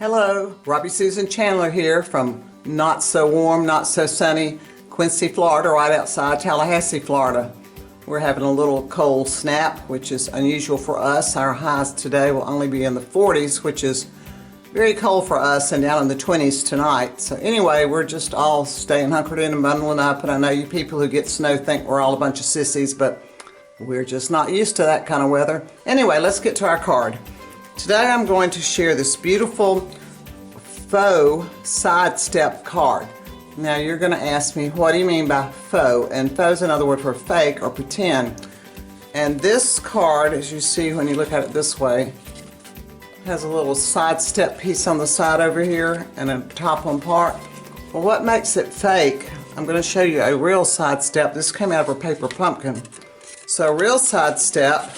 Hello, Robbie Susan Chandler here from not so warm, not so sunny Quincy, Florida, right outside Tallahassee, Florida. We're having a little cold snap, which is unusual for us. Our highs today will only be in the 40s, which is very cold for us, and down in the 20s tonight. So anyway, we're just all staying hunkered in and bundling up, and I know you people who get snow think we're all a bunch of sissies, but we're just not used to that kind of weather. Anyway, let's get to our card. Today I'm going to share this beautiful faux sidestep card. Now you're going to ask me, what do you mean by faux? And faux is another word for fake or pretend. And this card, as you see when you look at it this way, has a little sidestep piece on the side over here and a top one part. Well, what makes it fake? I'm going to show you a real sidestep. This came out of a paper pumpkin. So a real sidestep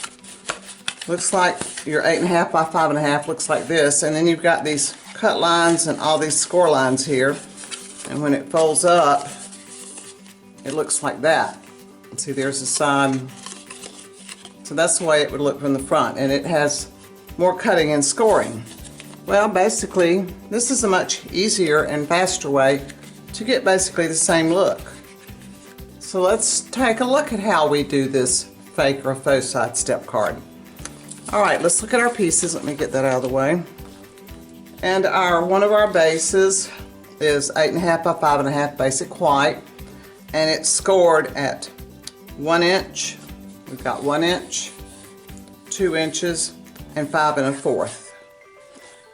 looks like your 8.5 by 5.5, looks like this, and then you've got these cut lines and all these score lines here, and when it folds up it looks like that. See, there's the side. So that's the way it would look from the front, and it has more cutting and scoring. Well, basically this is a much easier and faster way to get basically the same look. So let's take a look at how we do this fake or faux sidestep card. Alright, let's look at our pieces. Let me get that out of the way. And one of our bases is 8.5 by 5.5 basic white, and it's scored at 1 inch. We've got 1 inch, 2 inches, and 5 1/4.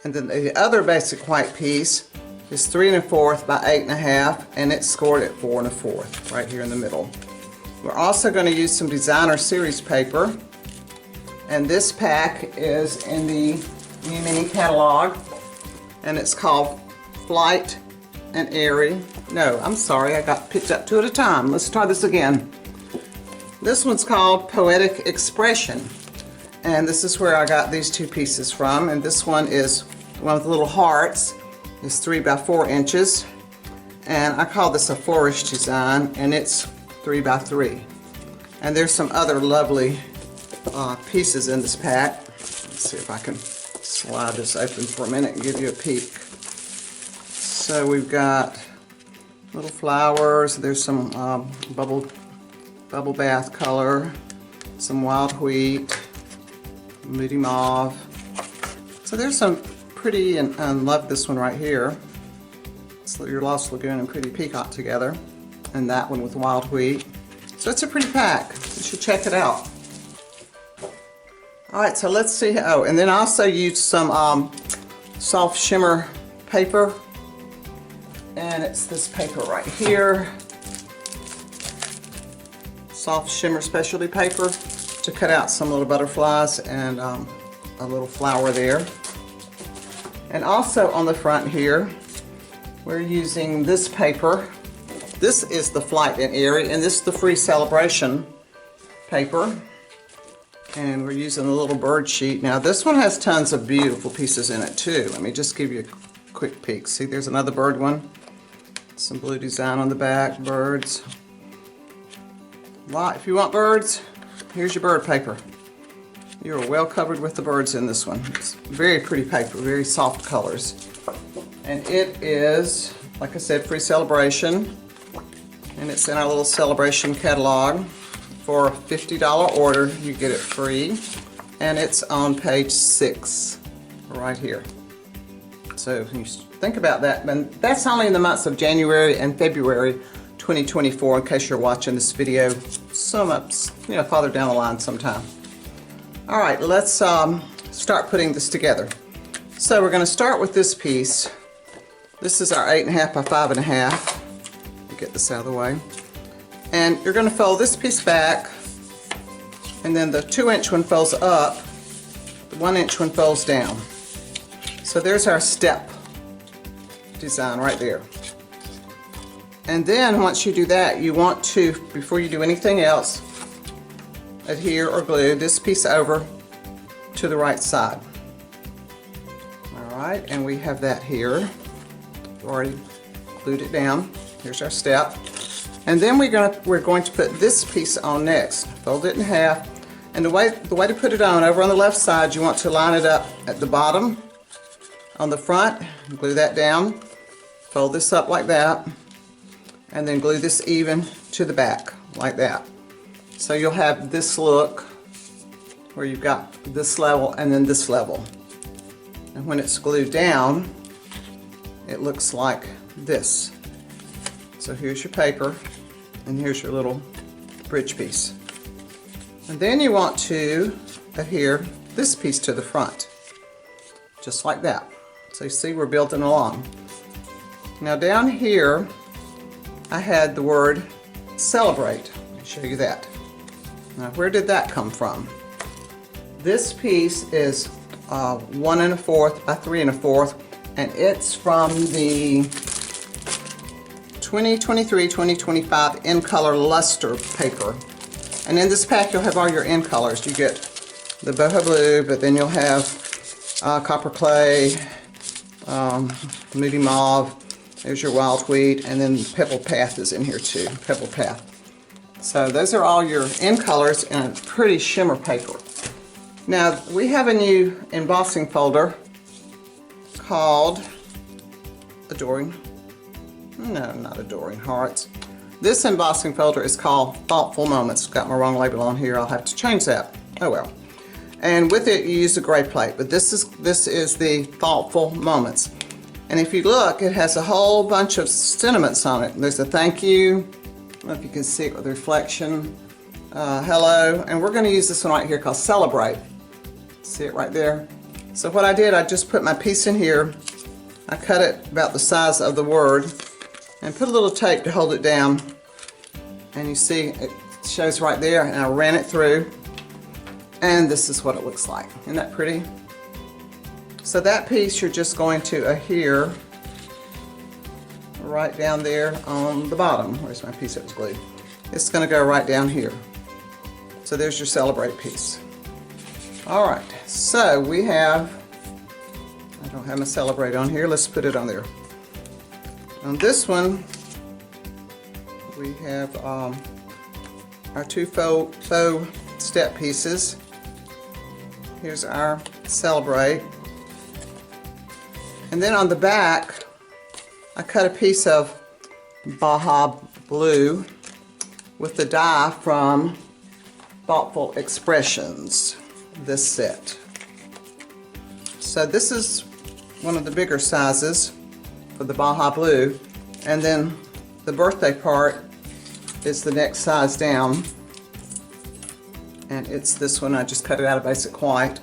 And then the other basic white piece is 3 1/4 by 8.5, and it's scored at 4 1/4, right here in the middle. We're also going to use some designer series paper, and this pack is in the new mini catalog, and it's called Flight and Airy. No, I'm sorry, I got picked up two at a time. Let's try this again. This one's called Poetic Expression, and this is where I got these two pieces from. And this one is the one with the little hearts. It's 3 by 4 inches, and I call this a flourish design, and it's 3 by 3. And there's some other lovely pieces in this pack. Let's see if I can slide this open for a minute and give you a peek. So we've got little flowers. There's some bubble bath color, some wild wheat, moody mauve. So there's some pretty, and love this one right here. It's your Lost Lagoon and Pretty Peacock together, and that one with wild wheat. So it's a pretty pack. You should check it out. Alright, so let's see. Oh, and then I also used some soft shimmer paper, and it's this paper right here, soft shimmer specialty paper, to cut out some little butterflies and a little flower there. And also on the front here we're using this paper. This is the Flight and Airy, and this is the free celebration paper. And we're using a little bird sheet. Now this one has tons of beautiful pieces in it too. Let me just give you a quick peek. See, there's another bird one. Some blue design on the back, birds. If you want birds, here's your bird paper. You're well covered with the birds in this one. It's very pretty paper, very soft colors. And it is, like I said, free celebration. And it's in our little celebration catalog. For a $50 order, you get it free, and it's on page 6, right here. So if you think about that, and that's only in the months of January and February 2024, in case you're watching this video farther down the line sometime. All right, let's start putting this together. So we're going to start with this piece. This is our 8.5 by 5.5. Get this out of the way. And you're going to fold this piece back, and then the 2-inch one folds up, the 1-inch one folds down. So there's our step design right there. And then once you do that, you want to, before you do anything else, adhere or glue this piece over to the right side. Alright, and we have that here. We've already glued it down. Here's our step. And then we're going to put this piece on next. Fold it in half, and the way to put it on, over on the left side, you want to line it up at the bottom on the front, glue that down, fold this up like that, and then glue this even to the back like that. So you'll have this look where you've got this level and then this level. And when it's glued down, it looks like this. So here's your paper, and here's your little bridge piece. And then you want to adhere this piece to the front, just like that. So you see we're building along. Now down here, I had the word celebrate. I'll show you that. Now where did that come from? This piece is 1 1/4 by 3 1/4, and it's from the 2023-2025 in color luster paper. And in this pack you'll have all your in colors. You get the boho blue, but then you'll have copper clay, moody mauve, there's your wild wheat, and then pebble path is in here too, pebble path. So those are all your in colors in a pretty shimmer paper. Now we have a new embossing folder called Adoring, no, not Adoring Hearts. This embossing folder is called Thoughtful Moments. Got my wrong label on here, I'll have to change that. Oh well. And with it you use a gray plate, but this is the Thoughtful Moments. And if you look, it has a whole bunch of sentiments on it. There's a thank you, I don't know if you can see it with the reflection, hello, and we're going to use this one right here called Celebrate. See it right there? So what I did, I just put my piece in here, I cut it about the size of the word, and put a little tape to hold it down. And you see it shows right there, and I ran it through, and this is what it looks like. Isn't that pretty? So that piece you're just going to adhere right down there on the bottom. Where's my piece that was glued? It's going to go right down here. So there's your Celebrate piece. Alright, so we have, I don't have my Celebrate on here, let's put it on there. On this one, we have our two faux step pieces. Here's our Celebrate. And then on the back, I cut a piece of Baja Blue with the die from Thoughtful Expressions, this set. So this is one of the bigger sizes for the Baja Blue, and then the birthday part is the next size down, and it's this one. I just cut it out of basic white.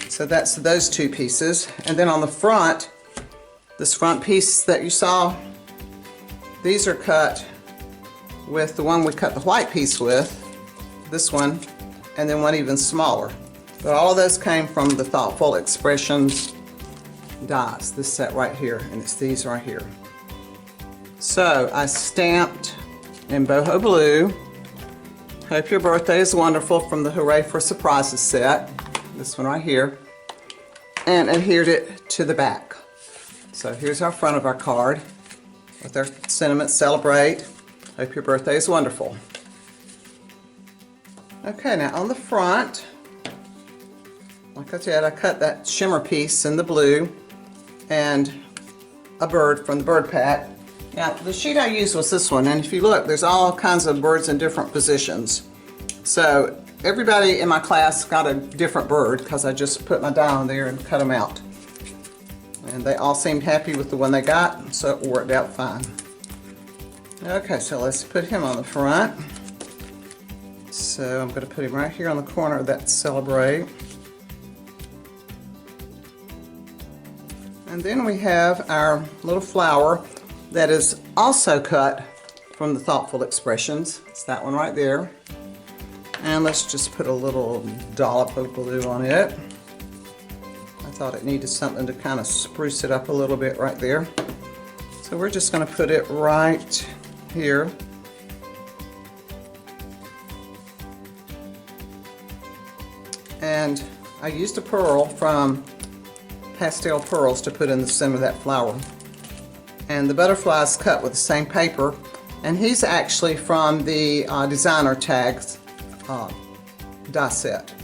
So that's those two pieces. And then on the front, this front piece that you saw, these are cut with the one we cut the white piece with, this one, and then one even smaller. But all of those came from the Thoughtful Expressions dies, this set right here, and it's these right here. So I stamped in boho blue, Hope Your Birthday is Wonderful, from the Hooray for Surprises set, this one right here, and adhered it to the back. So here's our front of our card with our sentiments: celebrate, hope your birthday is wonderful. Okay, now on the front, like I said, I cut that shimmer piece in the blue and a bird from the bird pack. Now the sheet I used was this one, and if you look, there's all kinds of birds in different positions. So everybody in my class got a different bird because I just put my die on there and cut them out. And they all seemed happy with the one they got, so it worked out fine. Okay, so let's put him on the front. So I'm going to put him right here on the corner of that celebrate. And then we have our little flower that is also cut from the Thoughtful Expressions. It's that one right there. And let's just put a little dollop of blue on it. I thought it needed something to kind of spruce it up a little bit right there. So we're just going to put it right here. And I used a pearl from Pastel Pearls to put in the center of that flower. And the butterfly is cut with the same paper, and he's actually from the designer tags die set.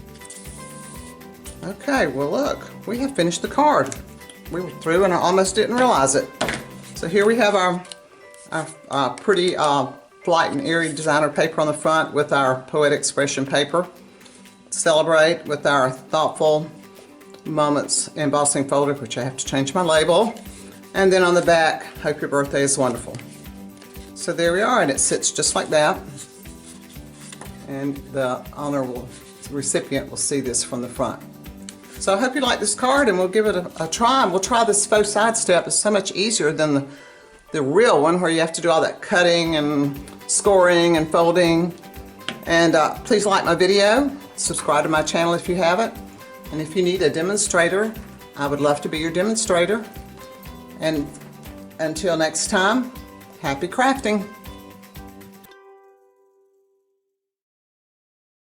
Okay, well look, we have finished the card. we were through and I almost didn't realize it. So here we have our pretty Flight and Airy designer paper on the front with our Poetic expression paper. Celebrate with our Thoughtful Moments embossing folder, which I have to change my label. And then on the back, hope your birthday is wonderful. So there we are, and it sits just like that. And the recipient will see this from the front. So I hope you like this card, and we'll give it a try. And we'll try this faux side step. It's so much easier than the real one where you have to do all that cutting and scoring and folding. And please like my video, subscribe to my channel if you haven't. And if you need a demonstrator, I would love to be your demonstrator. And until next time, happy crafting.